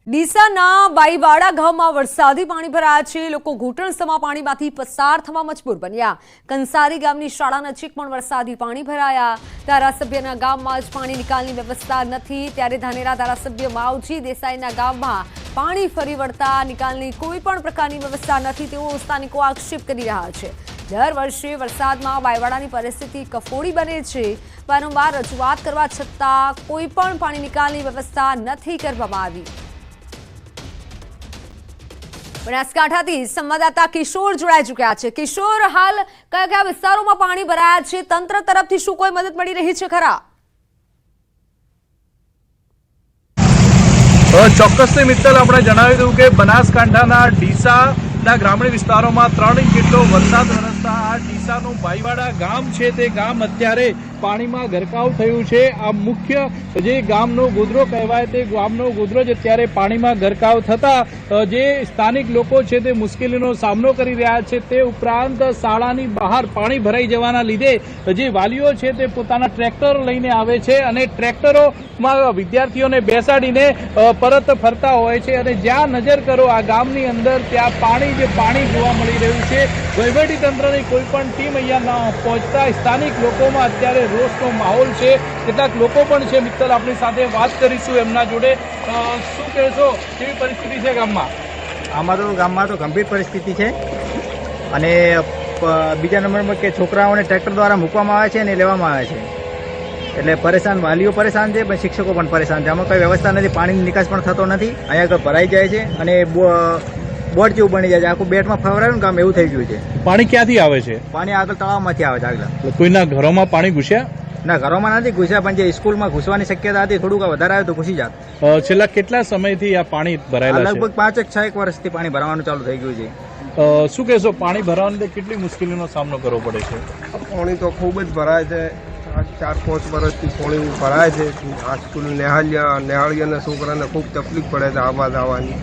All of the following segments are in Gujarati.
ડીસાના બાઈવાડા ગામમાં વરસાદી પાણી ભરાયા છે। લોકો ઘૂંટણસમા પાણીમાંથી પસાર થવા મજબૂર બન્યા। કંસારી ગામની શાળા નજીક પણ વરસાદી પાણી ભરાયા। ધારાસભ્યના ગામમાં જ પાણી નિકાલની વ્યવસ્થા નથી, ત્યારે ધાનેરા ધારાસભ્ય માવજી દેસાઈના ગામમાં પાણી ફરી વળતા નિકાલની કોઈ પણ પ્રકારની વ્યવસ્થા નથી તેવો સ્થાનિકો આક્ષેપ કરી રહ્યા છે। દર વર્ષે વરસાદમાં બાઈવાડાની પરિસ્થિતિ કફોડી બને છે। વારંવાર રજૂઆત કરવા છતાં કોઈ પણ પાણી નિકાલની વ્યવસ્થા નથી કરવામાં આવી। બનાસકાંઠાથી સંવાદદાતા કિશોર જોડાઈ ચૂક્યા છે। કિશોર, હાલ કયા કયા વિસ્તારોમાં પાણી ભરાયા છે? તંત્ર તરફથી શું કોઈ મદદ મળી રહી છે ખરા? ચોક્કસથી મિત્તલ, આપણે જણાવી દઉં કે બનાસકાંઠાના ડીસાના ગ્રામીણ વિસ્તારોમાં 3 ઇંચ જેટલો વરસાદ વરસતા આ ડીસાનું બાઈવાડા ગામ છે તે ગામ અત્યારે પાણીમાં ગરકાવ થયું છે। આ મુખ્ય જે ગામનો ગોદરો કહેવાય તે ગામનો ગોદરો જ અત્યારે પાણીમાં ગરકાવ થતા જે સ્થાનિક લોકો છે તે મુશ્કેલીનો સામનો કરી રહ્યા છે। તે ઉપરાંત શાળાની બહાર પાણી ભરાઈ જવાના લીધે જે વાલીઓ છે તે પોતાના ટ્રેક્ટર લઈને આવે છે અને ટ્રેક્ટરોમાં વિદ્યાર્થીઓને બેસાડીને પરત ફરતા હોય છે અને જ્યાં નજર કરો આ ગામની અંદર ત્યાં પાણી જોવા મળી રહ્યું છે। વહીવટી તંત્રની કોઈ પણ ટીમ અહીંયા ન પહોંચતા સ્થાનિક લોકોમાં અત્યારે રોષનો માહોલ છે। કેટલાક લોકો પણ છે મિત્તલ, આપણી સાથે વાત કરીશું એમના જોડે। શું કહેશો, કેવી પરિસ્થિતિ છે ગામમાં? ગામમાં તો ગંભીર પરિસ્થિતિ છે અને બીજા નંબરમાં કે છોકરાઓને ટ્રેક્ટર દ્વારા મૂકવામાં આવે છે અને લેવામાં આવે છે, એટલે પરેશાન, વાલીઓ પરેશાન છે પણ શિક્ષકો પણ પરેશાન છે। આમાં કોઈ વ્યવસ્થા નથી, પાણીની નિકાસ પણ થતો નથી, અહીંયા આગળ ભરાઈ જાય છે અને બોટ જેવું બની જાય છે, આખું બેટમાં ફવરાયું કામ એવું થઈ ગયું છે। પાણી ક્યાંથી આવે છે? પાણી આગળ તળાવમાંથી આવે છે આગળ। કોઈના ઘરોમાં પાણી ઘૂસ્યા? ના, ઘરોમાં નથી ઘૂસ્યા, પણ જે સ્કૂલમાં ઘૂસવાની શક્યતા હતી, થોડુંક વધારે આવે તો ઘૂસી જાત। છેલ્લા કેટલા સમયથી આ પાણી ભરાયેલા છે? લગભગ 5-6 વર્ષથી પાણી ભરાવાનું ચાલુ થઈ ગયું છે। શું કહેશો, પાણી ભરાવાને કેટલી મુશ્કેલીનો સામનો કરવો પડે છે? પાણી તો ખૂબ જ ભરાય છે, 4-5 વર્ષથી પાણી ભરાય છે। આ સ્કૂલ નેહાળિયાના છોકરાને ખૂબ તકલીફ પડે છે આવવા જવાની।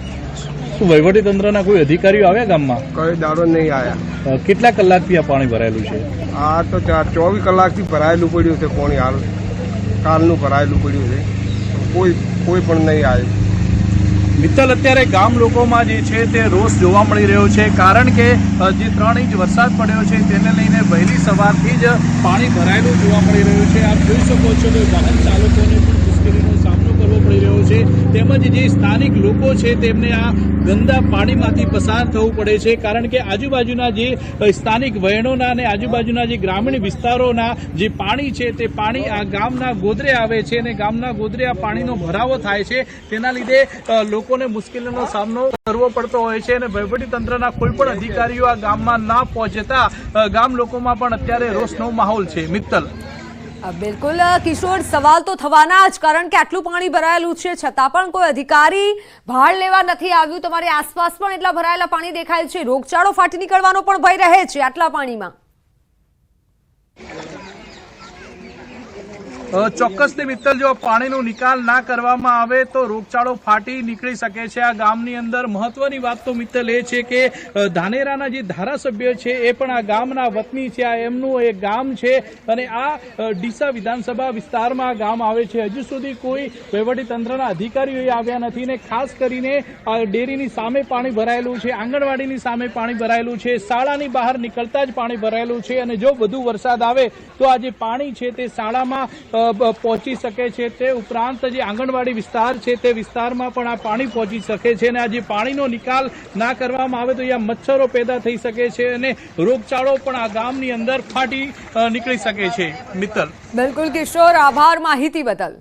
શું વહીવટી તંત્રના કોઈ અધિકારીઓ આવ્યા ગામમાં? કઈ દાડો નહીં આવ્યા। કેટલા કલાકથી આ પાણી ભરાયેલું છે? આ તો 24 કલાકથી ભરાયેલું પડ્યું છે પાણી, હાલ કાલનું ભરાયેલું પડ્યું છે, કોઈ પણ નહીં આવ્યું। મિત્તલ, અત્યારે ગામ લોકોમાં જે છે તે રોષ જોવા મળી રહ્યો છે, કારણ કે જે 3 ઇંચ વરસાદ પડ્યો છે તેને લઈને વહેલી સવારથી જ પાણી ભરાયેલું જોવા મળી રહ્યું છે। આપ જોઈ શકો છો કે વાહન ચાલકોને પણ મુશ્કેલીનો સામનો કરવો પડી રહ્યો છે, તેમજ જે સ્થાનિક લોકો છે તેમને આ ગંદા પાણીમાંથી પસાર થવું પડે છે, કારણ કે આજુબાજુના જે સ્થાનિક વહેણોના અને આજુબાજુના જે ગ્રામીણ વિસ્તારોના જે પાણી છે તે પાણી આ ગામના ગોદરે આવે છે અને ગામના ગોદરે આ પાણીનો ભરાવો થાય છે, તેના લીધે લોકોને મુશ્કેલીનો સામનો કરવો પડતો હોય છે અને વહીવટી તંત્રના કોઈ પણ અધિકારીઓ આ ગામમાં ના પહોંચતા ગામ લોકોમાં પણ અત્યારે રોષનો માહોલ છે। મિત્તલ, બિલકુલ કિશોર, સવાલ તો થવાના જ, કારણ કે આટલું પાણી ભરાયેલું છે છતાં પણ કોઈ અધિકારી ભાળ લેવા નથી આવ્યું। તમારી આસપાસ પણ એટલા ભરાયેલા પાણી દેખાય છે, રોગચાળો ફાટી નીકળવાનો પણ ભય રહે છે આટલા પાણીમાં। ચોક્કસથી મિત્તલ, જો પાણીનો નિકાલ ના કરવામાં આવે તો રોગચાળો ફાટી નીકળી શકે છે આ ગામની અંદર। મહત્વની વાત તો મિત્તલ એ છે કે ધાનેરાના જે ધારાસભ્ય છે એ પણ આ ગામના વતની છે, આ એમનું એક ગામ છે અને આ ડીસા વિધાનસભા વિસ્તારમાં આ ગામ આવે છે। હજુ સુધી કોઈ વહીવટી તંત્રના અધિકારીઓ આવ્યા નથી ને ખાસ કરીને ડેરીની સામે પાણી ભરાયેલું છે, આંગણવાડીની સામે પાણી ભરાયેલું છે, શાળાની બહાર નીકળતા જ પાણી ભરાયેલું છે અને જો વધુ વરસાદ આવે તો આ જે પાણી છે તે શાળામાં પહોંચી શકે છે। તે ઉપરાંત જે આંગણવાડી વિસ્તાર છે તે વિસ્તારમાં પણ આ પાણી પહોંચી શકે છે અને આ જે પાણીનો નિકાલ ના કરવામાં આવે તો અહીંયા મચ્છરો પેદા થઈ શકે છે અને રોગચાળો પણ આ ગામની અંદર ફાટી નીકળી શકે છે। મિત્તલ, બિલકુલ કિશોર, આભાર માહિતી બદલ।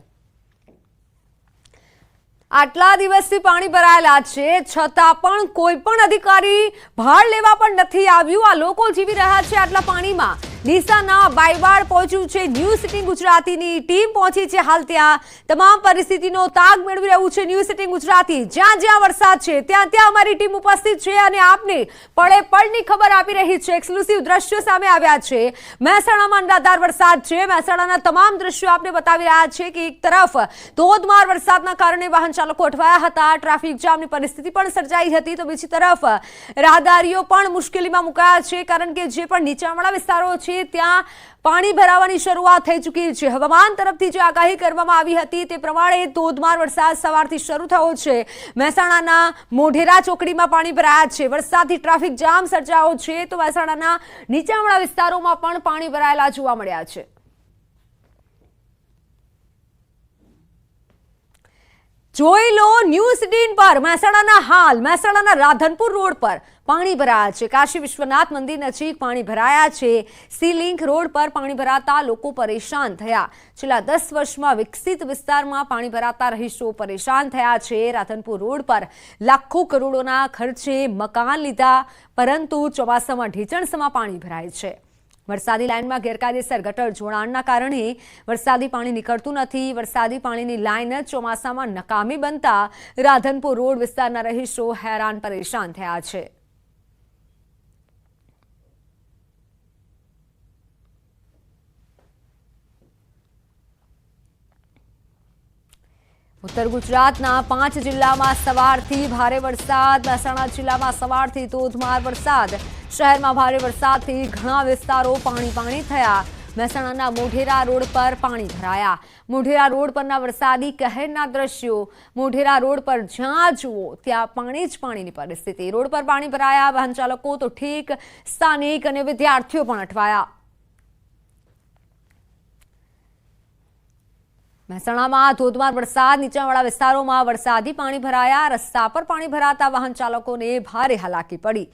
આટલા દિવસથી પાણી ભરાયેલા છે છતાં પણ કોઈ પણ અધિકારી ભાળ લેવા પણ નથી આવ્યું। આ લોકો જીવી રહ્યા છે આટલા પાણીમાં। ડીસાના બાઈવાડ પહોંચ્યું છે ન્યૂઝ સિટી ગુજરાતીની ટીમ પહોંચી છે, હાલ ત્યાં તમામ પરિસ્થિતિનો તાગ મેળવી રહ્યું છે ન્યૂઝ સિટી ગુજરાતી। જ્યાં જ્યાં વરસાદ છે ત્યાં ત્યાં અમારી ટીમ ઉપસ્થિત છે અને આપને પળે પળની ખબર આપી રહી છે। એક્સક્લુસિવ દ્રશ્યો સામે આવ્યા છે। મહેસાણામાં અનરાધાર વરસાદ છે, મહેસાણાના તમામ દ્રશ્યો આપને બતાવી રહ્યા છે કે એક તરફ ધોધમાર વરસાદના કારણે વાહન ચાલકો અટવાયા હતા, ટ્રાફિક જામની પરિસ્થિતિ પણ સર્જાઈ હતી, તો બીજી તરફ રાહદારીઓ પણ મુશ્કેલીમાં મુકાયા છે, કારણ કે જે પણ નીચાણવાળા વિસ્તારો છે છે ત્યાં પાણી ભરાવાની શરૂઆત થઈ ચૂકી છે। હવામાન તરફથી જે આગાહી કરવામાં આવી હતી તે પ્રમાણે ધોધમાર વરસાદ સવારથી શરૂ થયો છે। મહેસાણાના મોઢેરા ચોકડીમાં પાણી ભરાયા છે। વરસાદથી ટ્રાફિક જામ સર્જાયો છે તો મહેસાણાના નીચાણવાળા વિસ્તારોમાં પણ પાણી ભરાયેલા જોવા મળ્યા છે। જોઈ લો ન્યૂઝ 18 પર મહેસાણાના રાધનપુર રોડ પર પાણી ભરાયા છે। કાશી વિશ્વનાથ મંદિર નજીક પાણી ભરાયા છે। સી લિંક રોડ પર પાણી ભરાતા લોકો પરેશાન થયા। છેલ્લા 10 વર્ષમાં વિકસિત વિસ્તારમાં પાણી ભરાતા રહીશો પરેશાન થયા છે। રાધનપુર રોડ પર લાખો કરોડોના ખર્ચે મકાન લીધા પરંતુ ચોમાસામાં ઢીચણસમાં પાણી ભરાય છે। વરસાદી લાઇનમાં ગેરકાયદેસર ગટર જોડાણના કારણે વરસાદી પાણી નીકળતું નથી। વરસાદી પાણીની લાઇન જ ચોમાસામાં નકામી બનતા રાધનપુર રોડ વિસ્તારના રહીશો હેરાન પરેશાન થયા છે। ઉત્તર ગુજરાતના 5 જિલ્લામાં સવારથી ભારે વરસાદ। મહેસાણા જિલ્લામાં સવારથી ધોધમાર વરસાદ। શહેરમાં ભારે વરસાદથી ઘણા વિસ્તારો પાણી થયા। મહેસાણાના મોઢેરા રોડ પર પાણી ભરાયા। મોઢેરા રોડ પરના વરસાદી કહેરના દ્રશ્યો। મોઢેરા રોડ પર જ્યાં જુઓ ત્યાં પાણી જ પાણીની પરિસ્થિતિ। રોડ પર પાણી ભરાયા। વાહન ચાલકો તો ઠીક, સ્થાનિક અને વિદ્યાર્થીઓ પણ અટવાયા। મહેસાણામાં ધોધમાર વરસાદ। નીચાણવાળા વિસ્તારોમાં વરસાદી પાણી ભરાયા। રસ્તા પર પાણી ભરાતા વાહન ચાલકોને ભારે હાલાકી પડી।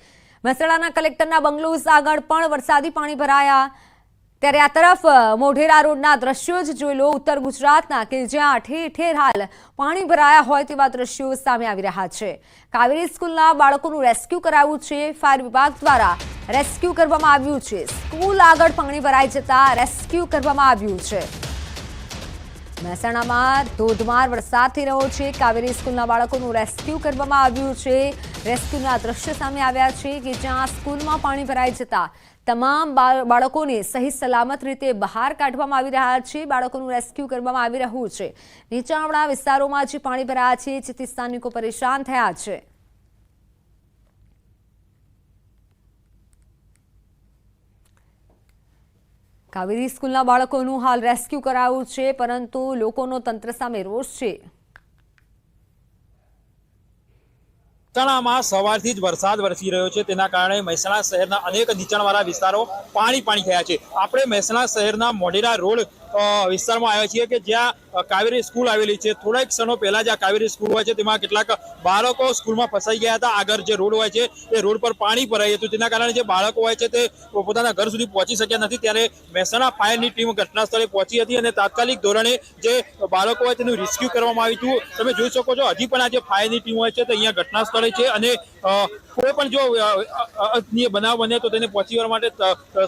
મહેસાણાના કલેક્ટરના બંગલોઝ આગળ પણ વરસાદી પાણી ભરાયા। ત્યારે આ તરફ મોઢેરા રોડના દ્રશ્યો જ જોઈ લો। ઉત્તર ગુજરાતના કે જ્યાં ઠેર હાલ પાણી ભરાયા હોય તેવા દ્રશ્યો સામે આવી રહ્યા છે। કાવેરી સ્કૂલના બાળકોનું રેસ્ક્યુ કરાયું છે। ફાયર વિભાગ દ્વારા રેસ્ક્યુ કરવામાં આવ્યું છે। સ્કૂલ આગળ પાણી ભરાઈ જતા રેસ્ક્યુ કરવામાં આવ્યું છે। મહેસાણામાં ધોધમાર વરસાદ થઈ રહ્યો છે। કાવેરી સ્કૂલના બાળકોનું રેસ્ક્યુ કરવામાં આવ્યું છે। રેસ્ક્યુના દ્રશ્ય સામે આવ્યા છે કે જ્યાં સ્કૂલમાં પાણી ભરાઈ જતા તમામ બાળકોને સહી સલામત રીતે બહાર કાઢવામાં આવી રહ્યા છે। બાળકોનું રેસ્ક્યુ કરવામાં આવી રહ્યું છે। નીચાણવાળા વિસ્તારોમાં જે પાણી ભરાયા છે જેથી સ્થાનિકો પરેશાન થયા છે। કાવેરી સ્કૂલના બાળકોનું હાલ રેસ્ક્યુ કરાયું છે પરંતુ લોકોનો તંત્ર સામે રોષ છે। મહેસાણામાં સવારથી જ વરસાદ વરસી રહ્યો છે। તેના કારણે મહેસાણા શહેરના અનેક નીચાણવાળા વિસ્તારો પાણી થયા છે। આપણે મહેસાણા શહેરના મોઢેરા રોડ વિસ્તારમાં આવ્યા છીએ કે જ્યાં કાવેરી સ્કૂલ આવેલી છે। થોડા ક્ષણો પહેલા જ આ કાવેરી સ્કૂલ હોય છે તેમાં કેટલાક બાળકો સ્કૂલમાં ફસાઈ ગયા હતા। આગળ જે રોડ હોય છે એ રોડ પર પાણી ભરાયું હતું। તેના કારણે જે બાળકો હોય છે તે પોતાના ઘર સુધી પહોંચી શક્યા નથી। ત્યારે મહેસાણા ફાયરની ટીમ ઘટના સ્થળે પહોંચી હતી અને તાત્કાલિક ધોરણે જે બાળકો હોય તેનું રેસ્ક્યુ કરવામાં આવ્યું હતું। તમે જોઈ શકો છો હજી પણ આ જે ફાયરની ટીમ હોય છે તે અહીંયા ઘટના સ્થળે છે અને કોઈ પણ જો અનિચ્છનીય બનાવ બને તો તેને પહોંચી વળવા માટે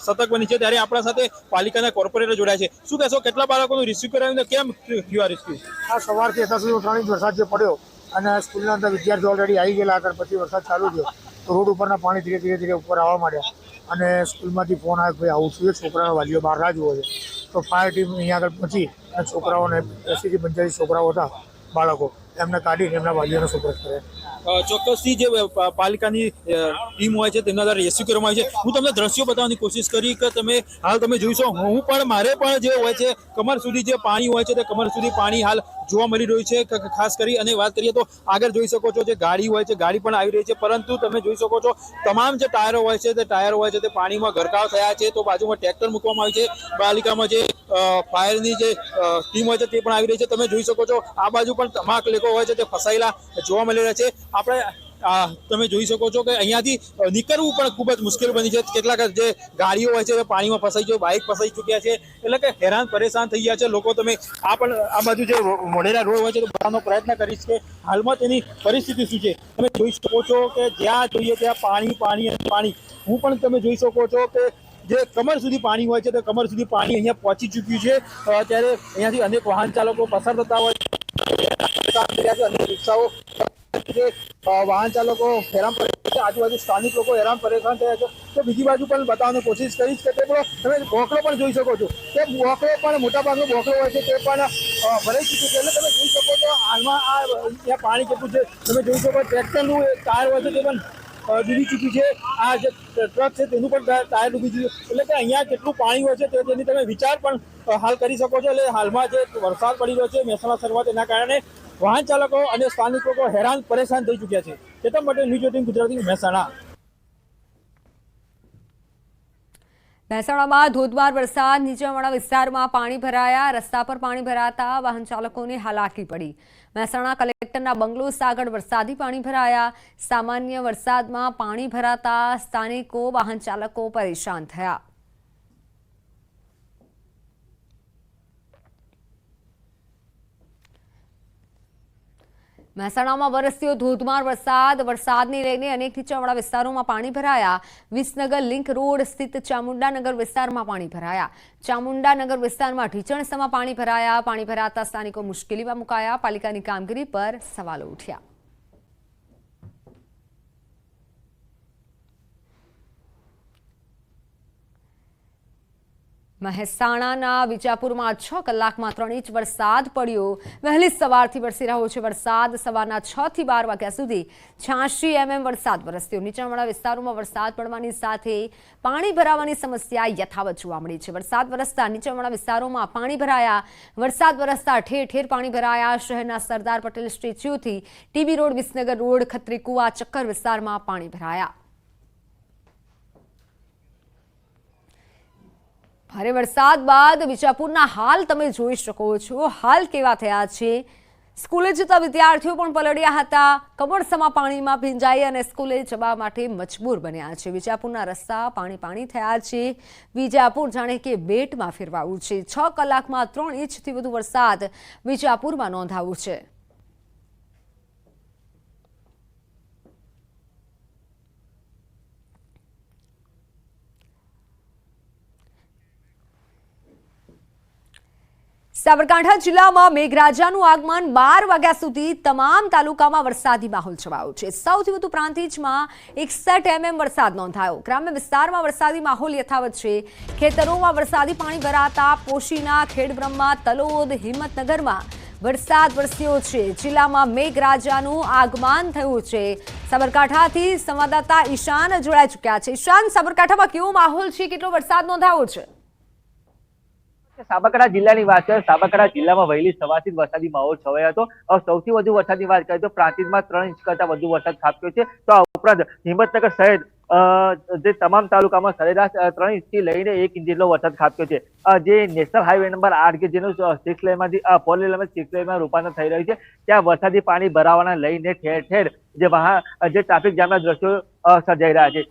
સતર્ક બની છે। ત્યારે આપણા સાથે પાલિકાના કોર્પોરેટર જોડાય છે। શું કહેશો, કેટલા બાળકોનું રેસ્ક્યુ કરાવ્યું, કેમ થયું આ રેસ્ક્યુ? આ સવારથી અત્યાર સુધી 3 ઇંચ વરસાદ જે પડ્યો અને સ્કૂલના અંદર વિદ્યાર્થીઓ ઓલરેડી આવી ગયેલા હતા। પછી વરસાદ ચાલુ થયો તો રોડ ઉપરના પાણી ધીરે ધીરે ઉપર આવવા માંડ્યા અને સ્કૂલમાંથી ફોન આવ્યો કે આવું છું, છોકરાના વાલીઓ બહાર રાહ જુએ છે। તો ફાયર ટીમ અહીંયા આગળ પહોંચી અને છોકરાઓને 80 થી 85 છોકરાઓ હતા બાળકો એમને કાઢીને એમના વાલીઓને સુપરત કર્યા। ચોક્કસથી જે પાલિકાની ટીમ હોય છે તેમના દ્વારા રેસ્ક્યુ કરવામાં આવી છે। હું તમને દ્રશ્યો બતાવવાની કોશિશ કરી કે તમે જોઈશો, હું પણ મારે પણ જે હોય છે કમર સુધી જે પાણી હોય છે તે કમર સુધી પાણી હાલ જોવા મળી રહ્યું છે। ખાસ કરી અને વાત કરીએ તો આગળ જોઈ શકો છો જે ગાડી હોય છે ગાડી પણ આવી રહી છે, પરંતુ તમે જોઈ શકો છો તમામ જે ટાયરો હોય છે તે ટાયરો હોય છે તે પાણીમાં ગરકાવ થયા છે। તો બાજુમાં ટ્રેક્ટર મૂકવામાં આવ્યું છે। પાલિકામાં જે ફાયરની જે ટીમ હોય છે તે પણ આવી રહી છે। તમે જોઈ શકો છો આ બાજુ પણ તમામ લોકો હોય છે તે ફસાયેલા જોવા મળી રહ્યા છે। આપણે તમે જોઈ શકો છો કે અહીંયાથી નીકળવું પણ ખૂબ જ મુશ્કેલ બની છે। કેટલાક જે ગાડીઓ હોય છે પાણીમાં ફસાઈ છે, બાઇક ફસાઈ ચૂક્યા છે, એટલે કે હેરાન પરેશાન થઈ ગયા છે લોકો। તમે આ બાજુ જે મોઢેરા રોડ હોય છે તો બતાવવાનો પ્રયત્ન કરીશ કે હાલમાં તેની પરિસ્થિતિ શું છે। તમે જોઈ શકો છો કે જ્યાં જોઈએ ત્યાં પાણી અને પાણી। હું પણ તમે જોઈ શકો છો કે જે કમર સુધી પાણી હોય છે તો કમર સુધી પાણી અહીંયા પહોંચી ચૂક્યું છે। ત્યારે અહીંયાથી અનેક વાહન ચાલકો પસાર થતા હોય છે, અનેક રિક્ષાઓ વાહન ચાલકો હેરાન પરેશાન છે, આજુબાજુ સ્થાનિક લોકો હેરાન પરેશાન થયા છે। તો બીજી બાજુ પણ બતાવવાની કોશિશ કરીશ કે તે પણ તમે બોકડો પણ જોઈ શકો છો કે બોકડો પણ મોટાભાગનો બોકડો હોય છે તે પણ ભરાઈ ચૂક્યું છે। એટલે તમે જોઈ શકો છો હાલમાં આ ત્યાં પાણી કેટલું છે। તમે જોઈ શકો ટ્રેક્ટરનું ટાયર હોય છે તે પણ ડૂબી ચૂકી છે. આ જે ટ્રક છે તેનું પણ ટાયર ડૂબી ચૂક્યું, એટલે કે અહીંયા કેટલું પાણી હોય છે તેની તમે વિચાર પણ હાલ કરી શકો છો. એટલે હાલમાં જે વરસાદ પડી રહ્યો છે મહેસાણા શરૂઆત, એના કારણે વાહન ચાલકો અને સ્થાનિક લોકો હેરાન પરેશાન થઈ ચૂક્યા છે. ચેતન પટેલ, ન્યૂઝ 18 ગુજરાતી, મહેસાણા. મહેસાણામાં ધોધમાર વરસાદ, નીચાણવાળા વિસ્તારમાં પાણી ભરાયા. રસ્તા પર પાણી ભરાતા વાહન ચાલકોને હાલાકી પડી. મહેસાણા કલેક્ટરના બંગલો આગળ વરસાદી પાણી ભરાયા. સામાન્ય વરસાદમાં પાણી ભરાતા સ્થાનિકો વાહન ચાલકો પરેશાન થયા. મહેસાણામાં વરસ્યો ધોધમાર વરસાદને લઈને અનેક નીચાણવાળા વિસ્તારોમાં પાણી ભરાયા. વિસનગર લિંક રોડ સ્થિત ચામુંડાનગર વિસ્તારમાં પાણી ભરાયા. ચામુંડાનગર વિસ્તારમાં ઢીચણસમાં પાણી ભરાયા. પાણી ભરાતા સ્થાનિકો મુશ્કેલીમાં મુકાયા. પાલિકાની કામગીરી પર સવાલો ઉઠ્યા. મહેસાણાના વિજાપુરમાં 6 કલાકમાં 3 ઇંચ વરસાદ પડ્યો. વહેલી સવારથી વરસી રહ્યો છે વરસાદ. સવારના 6 થી 12 વાગ્યા સુધી 86 mm વરસાદ વરસ્યો. નીચાણવાળા વિસ્તારોમાં વરસાદ પડવાની સાથે પાણી ભરાવાની સમસ્યા યથાવત જોવા મળી છે. વરસાદ વરસતા નીચાણવાળા વિસ્તારોમાં પાણી ભરાયા. વરસાદ વરસતા ઠેર ઠેર પાણી ભરાયા. શહેરના સરદાર પટેલ સ્ટેચ્યુથી TB road, Visnagar road, Khatrikuva, ચક્કર વિસ્તારમાં પાણી ભરાયા. ભારે વરસાદ બાદ વિજાપુરના હાલ તમે જોઈ શકો છો. હાલ કેવા થયા છે. સ્કૂલે જતા વિદ્યાર્થીઓ પણ પલળ્યા હતા. કમરસમાં પાણીમાં ભીંજાઈ અને સ્કૂલે જવા માટે મજબૂર બન્યા છે. વિજાપુરના રસ્તા પાણી થયા છે. વિજાપુર જાણે કે બેટમાં ફેરવાયું છે. 6 કલાકમાં 3 ઇંચથી વધુ વરસાદ વિજાપુરમાં નોંધાયું છે. સાબરકાંઠા જિલ્લામાં મેઘરાજાનું આગમન. 12 વાગ્યા સુધી તમામ તાલુકામાં વરસાદી માહોલ છવાયો છે. સૌથી વધુ પ્રાંતિજમાં 61 mm વરસાદ નોંધાયો. ગ્રામ્ય વિસ્તારમાં વરસાદી માહોલ યથાવત છે. ખેતરોમાં વરસાદી પાણી ભરાતા પોશીના, ખેડબ્રહ્મા, તલોદ, હિંમતનગરમાં વરસાદ વરસ્યો છે. જિલ્લામાં મેઘરાજાનું આગમન થયું છે. સાબરકાંઠાથી સંવાદદાતા ઈશાન જોડાઈ ચૂક્યા છે. ઈશાન, સાબરકાંઠામાં કેવો માહોલ છે? કેટલો વરસાદ નોંધાયો છે? સાબરકાંઠા જિલ્લાની વાત કરીએ, સાબરકાંઠા જિલ્લામાં વહેલી સવારથી વરસાદી માહોલ છવાયો હતો. સૌથી વધુ વરસાદની વાત કરીએ તો પ્રાંતિજમાં 3 ઇંચ કરતા વધુ વરસાદ ખાબક્યો છે. તો આ ઉપરાંત હિંમતનગર સહિત જે તમામ તાલુકામાં સરેરાશ 3 ઇંચથી લઈને 1 ઇંચ જેટલો વરસાદ ખાબક્યો છે. જે નેશનલ હાઈવે નંબર 8 કે જેનું 6 લેનમાંથી 4 લેનમાં 6 લેનમાં રૂપાંતર થઈ રહ્યું છે, ત્યાં વરસાદી પાણી ભરાવાના લઈને ઠેર ઠેર જે ટ્રાફિક જામના દ્રશ્યો સર્જાઈ રહ્યા છે.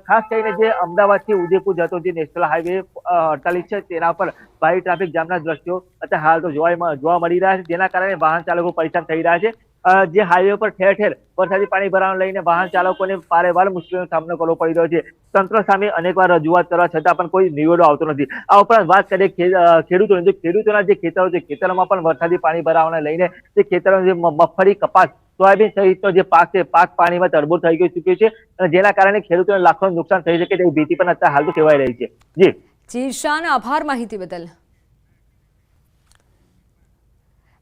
ખાસ કરીને જે અમદાવાદથી ઉદયપુર જતો જે નેશનલ હાઈવે 48 છે તેના પર ભારે ટ્રાફિક જામના દ્રશ્યો અત્યારે હાલ તો જોવા મળી રહ્યા છે. જેના કારણે વાહન ચાલકો પરેશાન થઈ રહ્યા છે. જે હાઈવે પર ઠેર ઠેર વરસાદી પાણી ભરાવાને લઈને વાહન ચાલકોને પારેવાર મુશ્કેલીનો સામનો કરવો પડી રહ્યો છે. તંત્ર સામે અનેકવાર રજૂઆત કરવા છતાં પણ કોઈ નિવેડો આવતો નથી. આ ઉપરાંત વાત કરીએ ખેડૂતોની, ખેડૂતોના જે ખેતરો છે, ખેતરોમાં પણ વરસાદી પાણી ભરાવાને લઈને જે ખેતરોમાં જે મગફળી, કપાસ, સોયાબીન સહિતનો જે પાક છે, પાક પાણીમાં તરબોળ થઈ ચૂક્યો છે અને જેના કારણે ખેડૂતોને લાખોનું નુકસાન થઈ શકે તેવી ભીતિ પણ અત્યારે હાલ તો સેવાઈ રહી છે. જી ઈશાન, આભાર માહિતી બદલ.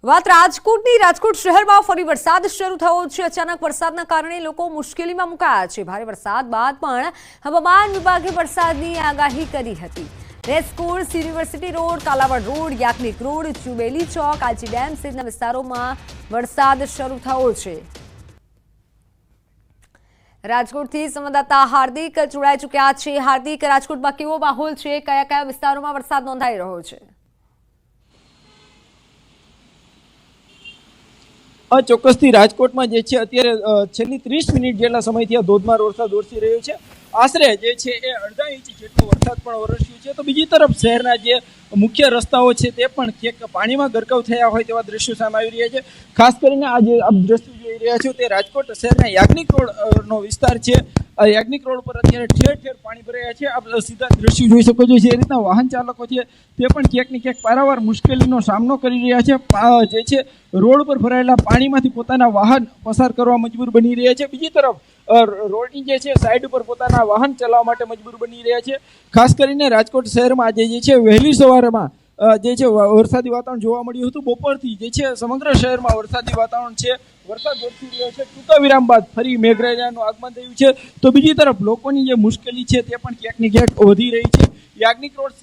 વાત રાજકોટની. રાજકોટ શહેરમાં ફરી વરસાદ શરૂ થયો છે. અચાનક વરસાદના કારણે લોકો મુશ્કેલીમાં મુકાયા છે. ભારે વરસાદ બાદ પણ હવામાન વિભાગે વરસાદની આગાહી કરી હતી. Racecourse, university road, Kalawad road, Yagnik road, Chubeli ચોક, આજી ડેમ સહિતના વિસ્તારોમાં વરસાદ શરૂ થયો છે. રાજકોટથી સંવાદદાતા હાર્દિક જોડાઈ ચૂક્યા છે. હાર્દિક, રાજકોટમાં કેવો માહોલ છે? કયા કયા વિસ્તારોમાં વરસાદ નોંધાઈ રહ્યો છે? ચોક્કસથી રાજકોટમાં જે છે અત્યારે છેલ્લી 30 મિનિટ જેટલા સમયથી આ ધોધમાર વરસાદ વરસી રહ્યો છે. આશરે જે છે એ 1.5 ઇંચ જેટલો વરસાદ પણ વરસ્યો છે. તો બીજી તરફ શહેરના જે મુખ્ય રસ્તાઓ છે તે પણ ક્યાંક પાણીમાં ગરકાવ થયા હોય તેવા દ્રશ્યો સામે આવી રહ્યા છે. ખાસ કરીને આ જે આપ દ્રશ્યો જોઈ રહ્યા છો તે રાજકોટ શહેરના યાજ્ઞિક રોડનો વિસ્તાર છે. યાજ્ઞિક રોડ પર અત્યારે ઠેર ઠેર પાણી ભરાયા છે. આપ સીધા દ્રશ્યો જોઈ શકો છો. જે રીતના વાહન ચાલકો છે તે પણ ક્યાંક ને ક્યાંક પારાવાર મુશ્કેલીનો સામનો કરી રહ્યા છે. જે છે રોડ પર ભરાયેલા પાણીમાંથી પોતાના વાહન પસાર કરવા મજબૂર બની રહ્યા છે. બીજી તરફ રોડની જે છે સાઈડ ઉપર પોતાના વાહન ચલાવવા માટે મજબૂર બની રહ્યા છે. ખાસ કરીને રાજકોટ શહેરમાં આજે જે છે વહેલી સવારમાં જે છે વરસાદી વાતાવરણ જોવા મળ્યું હતું. બપોરથી જે છે સમગ્ર શહેરમાં વરસાદી વાતાવરણ છે. વરસાદ વરસી રહ્યો છે. ટૂંકા વિરામ બાદ ફરી મેઘરાજાનું આગમન થયું છે. તો બીજી તરફ લોકોની જે મુશ્કેલી છે તે પણ ક્યાંક ને ક્યાંક વધી રહી છે. યાજ્ઞિક રોડ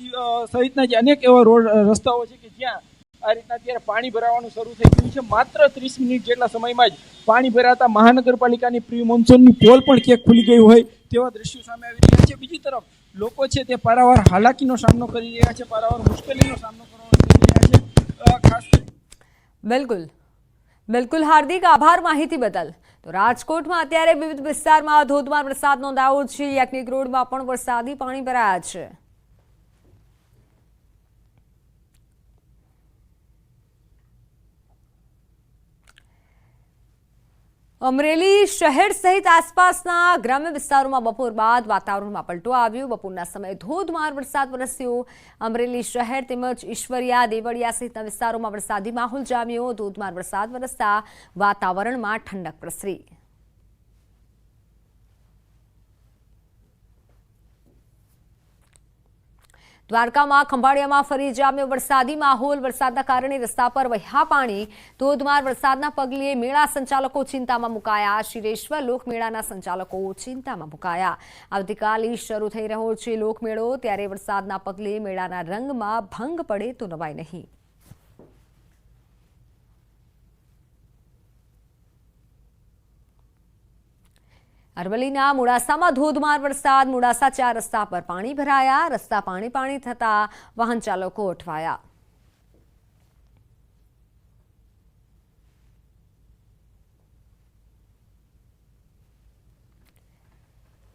સહિતના જે અનેક એવા રોડ રસ્તાઓ છે કે જ્યાં આ રીતના અત્યારે પાણી ભરાવાનું શરૂ થઈ ગયું છે. માત્ર 30 મિનિટ જેટલા સમયમાં જ પાણી ભરાતા મહાનગરપાલિકાની પ્રી મોન્સૂનની પોલ પણ ક્યાંક ખુલી ગઈ હોય તેવા દ્રશ્યો સામે આવી રહ્યા છે. બીજી તરફ લોકો છે તે પારાવાર હાલાકીનો સામનો કરી રહ્યા છે, પારાવાર મુશ્કેલીનો સામનો કરી રહ્યા છે. ખાસ બિલકુલ હાર્દિક, આભાર માહિતી બદલ. તો રાજકોટમાં અત્યારે વિવિધ વિસ્તારમાં ધોધમાર વરસાદ નોંધાયો છે. યાજ્ઞિક રોડમાં પણ વરસાદી પાણી ભરાયા છે. અમરેલી શહેર સહિત આસપાસના ગ્રામ્ય વિસ્તારોમાં બપોર બાદ વાતાવરણમાં પલટો આવ્યો. બપોરના સમયે ધોધમાર વરસાદ વરસ્યો. અમરેલી શહેર તેમજ ઈશ્વરિયા, દેવળિયા સહિતના વિસ્તારોમાં વરસાદી માહોલ જામ્યો. ધોધમાર વરસાદ વરસતા વાતાવરણમાં ઠંડક પ્રસરી. દ્વારકામાં ખંભાળિયામાં ફરી જામ્યો વરસાદી માહોલ. વરસાદના કારણે રસ્તા પર વહ્યા પાણી. ધોધમાર વરસાદના પગલે મેળા સંચાલકો ચિંતામાં મુકાયા. શિરેશ્વર લોકમેળાના સંચાલકો ચિંતામાં મુકાયા. આવતીકાલે શરૂ થઈ રહ્યો છે લોકમેળો, ત્યારે વરસાદના પગલે મેળાના રંગમાં ભંગ પડે તો નવાઈ નહીં. અરવલ્લીના મોડાસામાં ધોધમાર વરસાદ. મોડાસા 4 રસ્તા પર પાણી ભરાયા. રસ્તા પાણી થતા વાહન ચાલકો અટવાયા.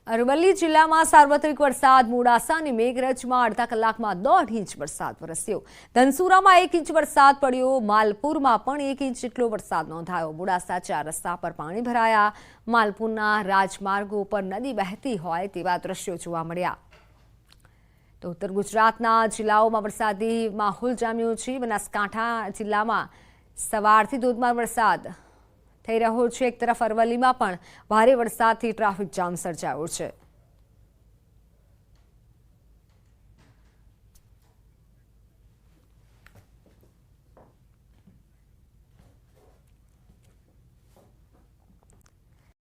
અરવલ્લી જિલ્લામાં સાર્વત્રિક વરસાદ. મોડાસા અને મેઘરજમાં અડધા કલાકમાં 1.5 ઇંચ વરસાદ વરસ્યો. ધનસુરામાં 1 ઇંચ વરસાદ પડ્યો. માલપુરમાં પણ 1 ઇંચ જેટલો વરસાદ નોંધાયો. મોડાસા 4 રસ્તા પર પાણી ભરાયા. માલપુરના રાજમાર્ગો પર નદી વહેતી હોય તેવા દ્રશ્યો જોવા મળ્યા. તો ઉત્તર ગુજરાતના જિલ્લાઓમાં વરસાદી માહોલ જામ્યો છે. બનાસકાંઠા જિલ્લામાં સવારથી ધોધમાર વરસાદ થઈ રહ્યો છે. એક તરફ અરવલ્લીમાં પણ ભારે વરસાદથી ટ્રાફિક જામ સર્જાયો છે.